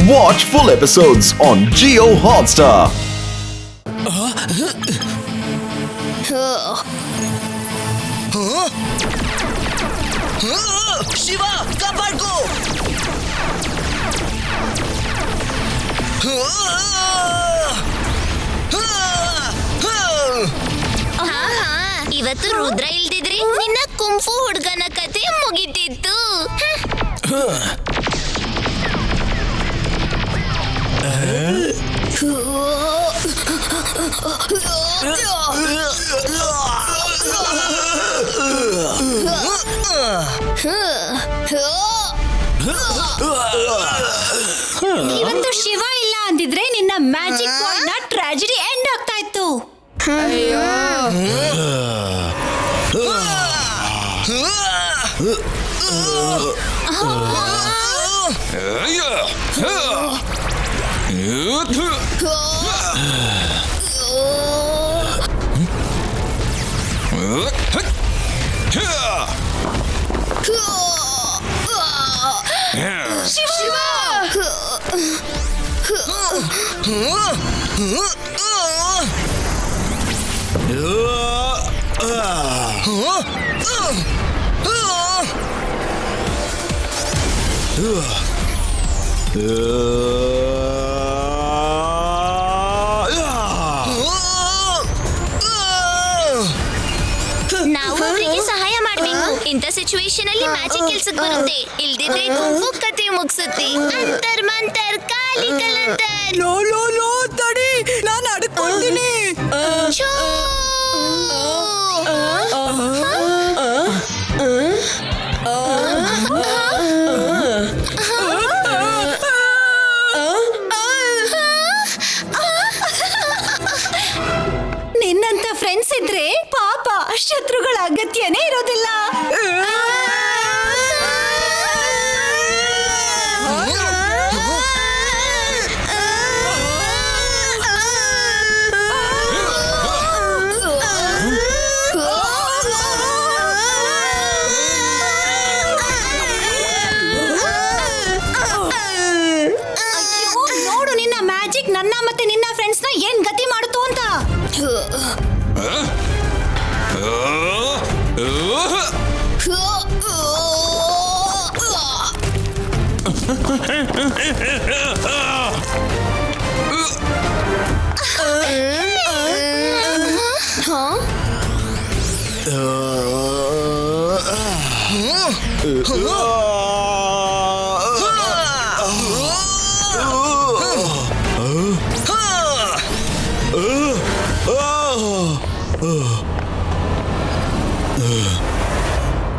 Watch full episodes on Jio Hotstar. Shiva ಕಾಪಾಡ್ಕೋ. ಇವತ್ತು ರುದ್ರ ಇಲ್ದಿದ್ರೆ ನಿನ್ನ ಕುಂಫು ಹುಡುಗನ ಕತೆ ಮುಗಿತಿತ್ತು. ಇವತ್ತು ಶಿವ ಇಲ್ಲ ಅಂದಿದ್ರೆ ನಿನ್ನ ಮ್ಯಾಜಿಕ್ ಬಾಲ್ ನ ಟ್ರಾಜಿಡಿ ಎಂಡ್ ಆಗ್ತಾ ಇತ್ತು. ನಾವು ಅವರಿಗೆ ಸಹಾಯ ಮಾಡ್ಬೇಕು. ಇಂಥ ಸಿಚುವೇಶನ್ ಅಲ್ಲಿ ಮ್ಯಾಜಿಕ್ ಕೆಲ್ಸಕ್ಕೆ ಬರುತ್ತೆ. ಇಲ್ದಿದ್ರೆ ಕುಂಫು ಕತೆ ಮುಗಿಸುತ್ತೆ. ಅಂತರ್ ಮಂತರ್ ಕಾಲಿ ಕಲಂತರ್. ಲೋ ಲೋ ಲೋ ತಡಿ, ನಾನು ಅಡ್ಕೊಂತೀನಿ. ನಿನ್ನಂತ ಫ್ರೆಂಡ್ಸ್ ಇದ್ರೆ ಪಾಪ ಶತ್ರುಗಳ ಅಗತ್ಯನೇ ಇರೋದಿಲ್ಲ. ನೋಡು ನಿನ್ನ ಮ್ಯಾಜಿಕ್ ನನ್ನ ಮತ್ತೆ ನಿನ್ನ ಫ್ರೆಂಡ್ಸ್ ನ ಏನ್ ಗತಿ ಮಾಡುತ್ತೋ ಅಂತ.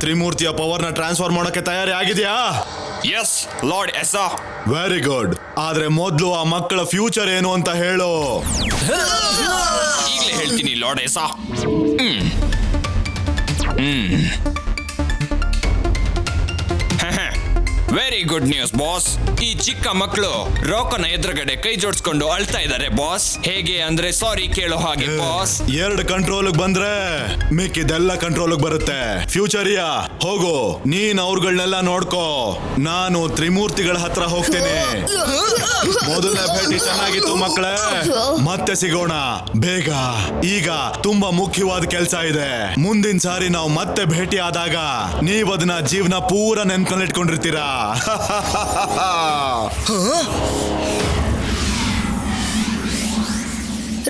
ತ್ರಿಮೂರ್ತಿಯ ಪವರ್ ನ ಟ್ರಾನ್ಸ್ಫರ್ ಮಾಡೋಕೆ ತಯಾರಿ ಆಗಿದೆಯಾ? Yes lord yes. Very good. ಆದ್ರೆ ಮೊದಲು ಆ ಮಕ್ಕಳ ಫ್ಯೂಚರ್ ಏನು ಅಂತ ಹೇಳು. ಈಗಲೇ ಹೇಳ್ತೀನಿ lord yes. Very good news boss. ಈ ಚಿಕ್ಕ ಮಕ್ಕಳು ರೋಕನ ಎದುರುಗಡೆ ಕೈ ಜೋಡಿಸ್ಕೊಂಡು ಅಳ್ತಾ ಇದ್ದಾರೆ ಬಾಸ್. ಹೇಗೆ ಅಂದ್ರೆ ಸಾರಿ ಕೇಳೋ ಹಾಗೆ ಬಾಸ್. 2 ಕಂಟ್ರೋಲ್ ಬಂದ್ರೆ ಮಿಕ್ಕಿದೆಲ್ಲ ಕಂಟ್ರೋಲ್ ಬರುತ್ತೆ. ಫ್ಯೂಚರಿಯಾ ಹೋಗು, ನೀನ್ ಅವ್ರಗಳನ್ನೆಲ್ಲ ನೋಡ್ಕೋ. ನಾನು ತ್ರಿಮೂರ್ತಿಗಳ ಹತ್ರ ಹೋಗ್ತೀನಿ. ಮೊದಲನೇ ಭೇಟಿ ಚೆನ್ನಾಗಿತ್ತು ಮಕ್ಕಳೇ, ಮತ್ತೆ ಸಿಗೋಣ ಬೇಗ. ಈಗ ತುಂಬಾ ಮುಖ್ಯವಾದ ಕೆಲಸ ಇದೆ. ಮುಂದಿನ ಸಾರಿ ನಾವು ಮತ್ತೆ ಭೇಟಿ ಆದಾಗ ನೀವ್ ಅದನ್ನ ಜೀವನ ಪೂರ ನೆನ್ಪಲ್ಲಿ ಇಟ್ಕೊಂಡಿರ್ತೀರಾ.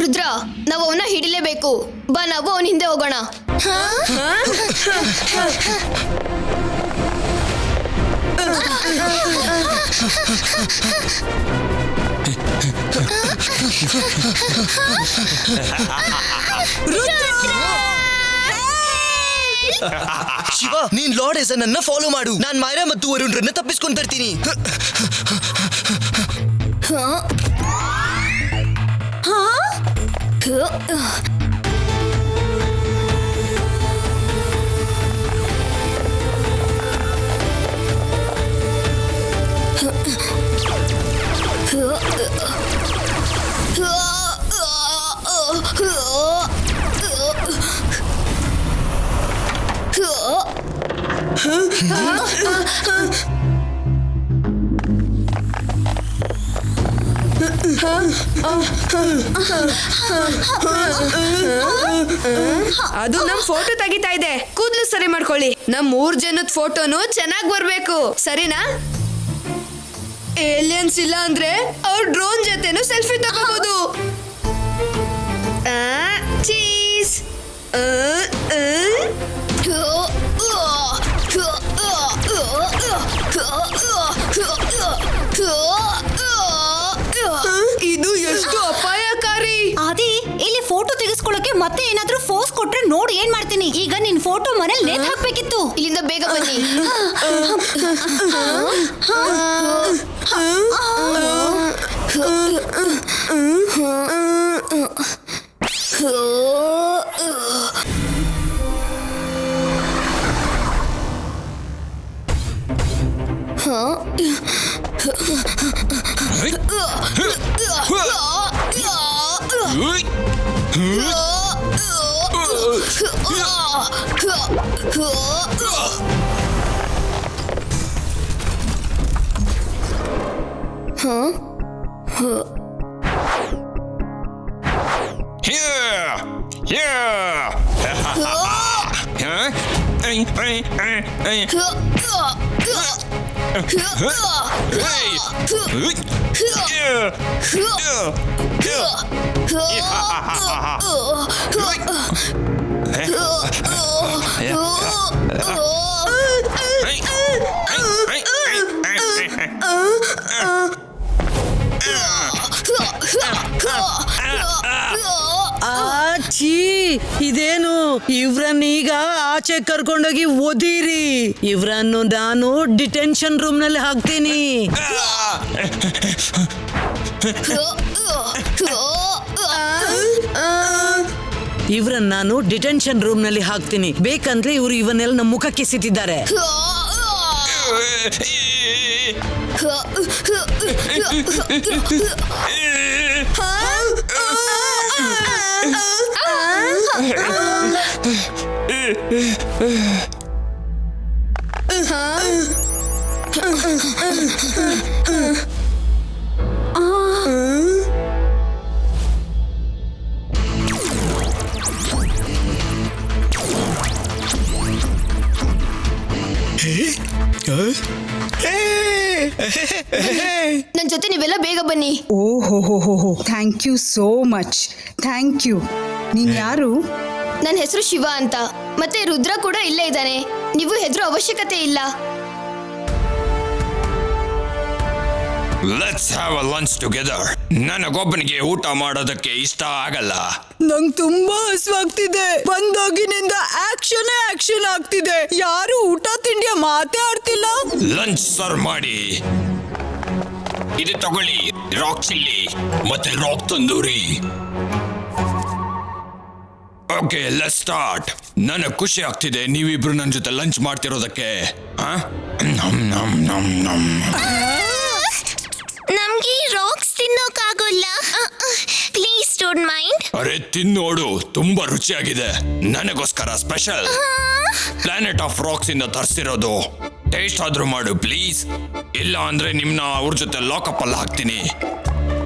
ರುದ್ರ, ನಾವು ಅವನ್ನ ಹಿಡಿಲೇಬೇಕು. ಬಾ, ನಾವು ಅವನ ಹಿಂದೆ ಹೋಗೋಣ. ಶಿವ, ನೀನ್ ಲಾರ್ಡ್ ಎಸ್ ನನ್ನ ಫಾಲೋ ಮಾಡು. ನಾನ್ ಮೈರಾ ಮತ್ತು ವರುಣ್ರನ್ನ ತಪ್ಪಿಸ್ಕೊಂಡ್ ಬರ್ತೀನಿ. ಅದು ನಮ್ ಫೋಟೋ ತೆಗಿತಾ ಇದೆ. ಕೂದ್ಲು ಸರಿ ಮಾಡ್ಕೊಳ್ಳಿ. ನಮ್ 3 ಜನದ ಫೋಟೋನು ಚೆನ್ನಾಗ್ ಬರ್ಬೇಕು, ಸರಿನಾ? ಏಲಿಯನ್ಸ್ ಇಲ್ಲ ಅಂದ್ರೆ ಅವ್ರ ಡ್ರೋನ್ ಜೊತೆನು ಸೆಲ್ಫಿ ತಗೋಬಹುದು. ಚೀಸ್. ಇದು ಎಷ್ಟು ಅಪಾಯಕಾರಿ. ಅದೇ ಇಲ್ಲಿ ಫೋಟೋ ತೆಗೆಸ್ಕೊಳ್ಳೋಕೆ ಮತ್ತೆ ಏನಾದ್ರೂ ಫೋರ್ಸ್ ಕೊಟ್ರೆ ನೋಡಿ ಏನ್ ಮಾಡ್ತೀನಿ. ಈಗ ನಿನ್ ಫೋಟೋ ಮನೇಲಿ ನೇತ್ ಹಾಕ್ಬೇಕಿತ್ತು. ಇಲ್ಲಿಂದ ಬೇಗ ಬನ್ನಿ. ಇದೇನು ಇವ್ರನ್ನೀಗ ಆಚೆ ಕರ್ಕೊಂಡೋಗಿ ಓದಿರಿ. ಇವ್ರನ್ನು ನಾನು ಡಿಟೆನ್ಷನ್ ರೂಮ್ ನಲ್ಲಿ ಹಾಕ್ತೀನಿ. ಇವ್ರನ್ನ ನಾನು ಡಿಟೆನ್ಷನ್ ರೂಮ್ ನಲ್ಲಿ ಹಾಕ್ತೀನಿ. ಬೇಕಂದ್ರೆ ಇವ್ರು ಇವನ್ನೆಲ್ಲ ನಮ್ಮ ಮುಖಕ್ಕೆ ಸಿತ್ತಿದ್ದಾರೆ. ನನ್ ಜೊತೆ ನೀವೆಲ್ಲ ಬೇಗ ಬನ್ನಿ. ಓಹೋ thank you so much. Thank you. ನೀನ್ ಯಾರು? ನನ್ನ ಹೆಸರು ಶಿವ ಅಂತ. ಮತ್ತೆ ರುದ್ರ ಕೂಡ ಇಲ್ಲೇ ಇದ್ದಾನೆ. ನೀವು ಹೆದರೋ ಅವಶ್ಯಕತೆ ಇಲ್ಲ. Let's have a lunch together. ನನಗೊಬ್ಬನಿಗೆ ಊಟ ಮಾಡೋದಕ್ಕೆ ಇಷ್ಟ ಆಗಲ್ಲ. ನಂಗೆ ತುಂಬಾ ಹಸುವಾಗ್ತಿದೆ. ಬಂದಾಗಿನಿಂದ ಆಕ್ಷನ್ ಆಗ್ತಿದೆ. ಯಾರು ಊಟ ತಿಂಡಿಯ ಮಾತೇ ಆಡ್ತಿಲ್ಲ. ಲಂಚ್ ಸರ್ವ್ ಮಾಡಿ. ಇದು ತಗೊಳ್ಳಿ, ರಾಕ್ ಚಿಲ್ಲಿ ಮತ್ತೆ rock tandoori. Okay, let's start. ನನಗೆ ಖುಷಿ ಆಗ್ತಿದೆ ನೀವಿಬ್ರು ನನ್ನ ಜೊತೆ ಲಂಚ್ ಮಾಡ್ತಿರೋದಕ್ಕೆ. ನಮ್ಗೆ ರಾಕ್ಸ್ ತಿನ್ನೋಕ್ಕಾಗೋಲ್ಲ. Please don't mind. ಅರೆ ತಿನ್ನೋಡು, ತುಂಬಾ ರುಚಿಯಾಗಿದೆ. ನನಗೋಸ್ಕರ ಸ್ಪೆಷಲ್ ಪ್ಲಾನೆಟ್ ಆಫ್ ರಾಕ್ಸ್ ಇಂದ ತರಿಸಿರೋದು. ಟೇಸ್ಟ್ ಆದ್ರೂ ಮಾಡು ಪ್ಲೀಸ್. ಇಲ್ಲ ಅಂದ್ರೆ ನಿಮ್ನ ಅವ್ರ ಜೊತೆ ಲಾಕಪ್ ಅಲ್ಲಿ ಹಾಕ್ತೀನಿ.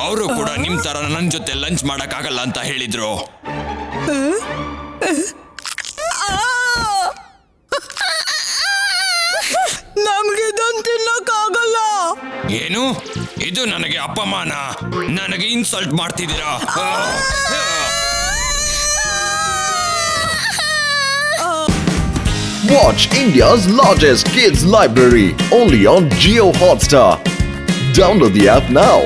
ಅವರು ಕೂಡ ನಿಮ್ ತರ ನನ್ನ ಜೊತೆ ಲಂಚ್ ಮಾಡಕ್ ಆಗಲ್ಲ ಅಂತ ಹೇಳಿದ್ರು. ನಮ್ಗೆ ಇದನ್ನು ತಿನ್ನೋಕ್ಕಾಗಲ್ಲ. ಏನು ಇದು? ನನಗೆ ಅಪಮಾನ. ನನಗೆ ಇನ್ಸಲ್ಟ್ ಮಾಡ್ತಿದ್ದೀರಾ? Watch India's largest kids library only on Jio Hotstar. Download the app now.